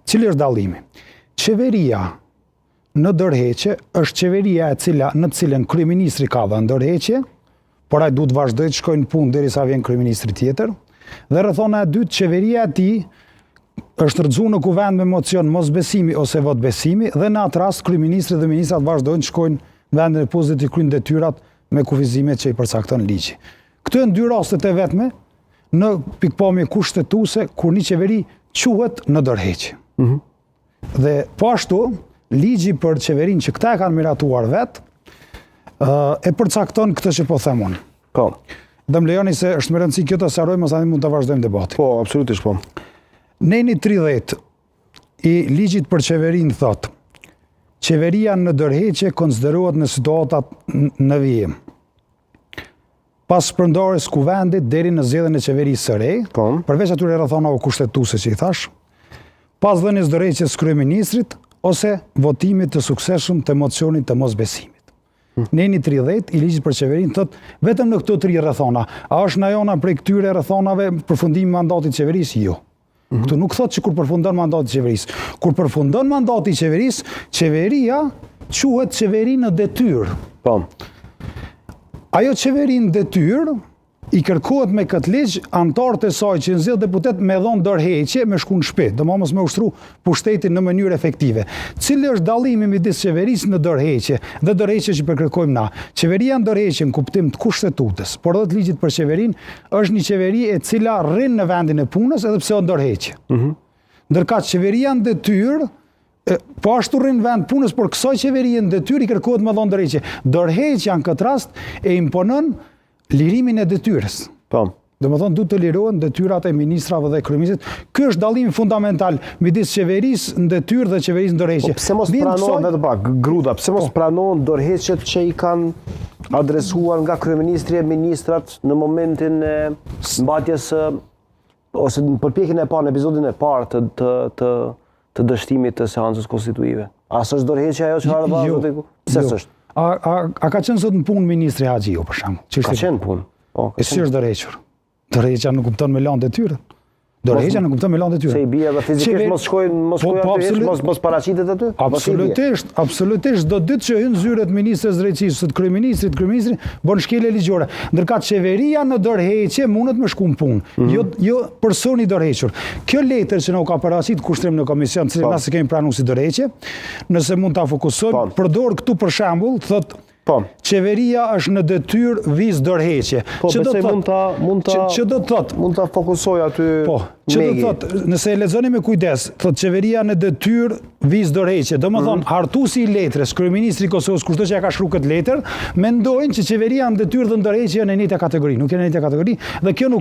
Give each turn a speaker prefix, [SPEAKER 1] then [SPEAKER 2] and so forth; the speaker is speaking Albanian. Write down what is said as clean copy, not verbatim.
[SPEAKER 1] Cili është dallimi? Qeveria në ndërheqje është qeveria në cilën kryeministri ka dhënë ndërheqje, por ai duhet vazhdojë të shkojnë në punë derisa vjen kryeministri tjetër. Dhe rrethona e dytë, qeveria e tij është rrëzuar në kuvend me mocion mosbesimi ose votbesimi dhe në atë rast kryeministri dhe ministrat vazhdojnë të shkojnë në vendin e pozitë të kryejnë detyrat me kufizimet që i përcakton ligji. Këto janë dy rastet e vetme në pikpamje kushtetuese kur një qeveri quhet në ndërheqje. Dhe po ashtu, ligji për qeverinë që këta e kanë miratuar vetë, e përcakton këtë që po them unë.
[SPEAKER 2] Po.
[SPEAKER 1] Dhe më lejoni se është më rëndësi kjo të sqaroj, mos tani mund të vazhdojmë debatin.
[SPEAKER 2] Po, absolutisht po.
[SPEAKER 1] Neni 30 i ligjit për qeverinë thotë: qeveria në ndërheqje konsiderohet në situatat në vijim, pas shpërndarjes kuvendit deri në zgjedhjen e qeverisë së re, përveç atyre rrethonave kushtetuese që i thash, pas dhënies ndërheqjes kryeministrit ose votimit të suksesshëm të mocionit të mosbesimit. Neni 30 i ligjit për qeverinë thotë vetëm në këto 3 rrethona. A është nga jona prej këtyre rrethonave përfundimi i mandatit të qeverisë? Jo. Këtu nuk thotë që kur përfundon mandati i qeverisë. Kur përfundon mandati i qeverisë, qeveria quhet qeveri në detyrë.
[SPEAKER 2] Po.
[SPEAKER 1] Ajo qeveri në detyrë i kërkohet me këtë ligj anëtarët e saj që nxjerr deputet me dhënë ndërheqje me shku në shtëpi, domosdoshmë me ushtru pushtetin në mënyrë efektive. Cili është dallimi midis qeverisë në ndërheqje dhe ndërheqjes që kërkojmë na? Qeveria ndërheqje në kuptim të kushtetutës, por edhe të ligjit për qeverinë, është një qeveri e cila rrin në vendin e punës edhe pse është ndërheqje. Ndërkaq qeveria në detyrë po ashtu rrin vend punës, por kësaj qeverie në detyrë i kërkohet me dhënë ndërheqje. Ndërheqja në këtë rast e imponon lirimin e detyrës.
[SPEAKER 2] Po.
[SPEAKER 1] Domethënë duhet të lirohen detyrat e ministrave dhe kryeministrit. Ky është dallimi fundamental midis qeverisë në detyrë dhe qeverisë në ndërheqje.
[SPEAKER 2] Po pse mos pranohen vetë pak gruda, pse mos pranohen ndërheqjet që i kanë adresuar nga kryeministri e ministrat në momentin e mbajtjes ose në përpjekjen e parë, në episodin e parë të dështimit të seancës konstituive. A s'është ndërheqja ajo që ka rënë? Pse s'është?
[SPEAKER 1] A ka qenë sot në punë ministri Haxhiu për shembull?
[SPEAKER 2] Ka qenë punë.
[SPEAKER 1] E si është ndërhequr? Ndërheqja nuk kupton me lanë detyrën. Ndërheqja nuk kupton me lanë detyrën.
[SPEAKER 2] Se i bie edhe fizikisht mos shkojnë mos paraqitet aty?
[SPEAKER 1] Absolutisht, absolutisht çdo ditë që hyn zyret ministres drejtësisë, së kryeministrit bën shkelje ligjore. Ndërkaq qeveria në ndërheqje mundet me shku në punë, jo personi i ndërhequr. Kjo letër që na u ka paraqitur kushtrim në komision, cilën na se kemi pranuar si ndërheqje, nëse mund ta fokusojmë, përdor këtu për shembull, thotë qeveria është në detyrë vizë ndërheqje.
[SPEAKER 2] Që do të thotë? Mund ta fokusoj aty.
[SPEAKER 1] Po, që do të thotë, nëse e lexoni me kujdes, thotë qeveria në detyrë vizë ndërheqje. Domethënë, hartuesi i letrës, kryeministri i Kosovës, kushdo që ja ka shkruar këtë letër, mendojnë që qeveria në detyrë dhe ndërheqje në njëjtë kategori, nuk janë në njëjtë kategori, dhe kjo nuk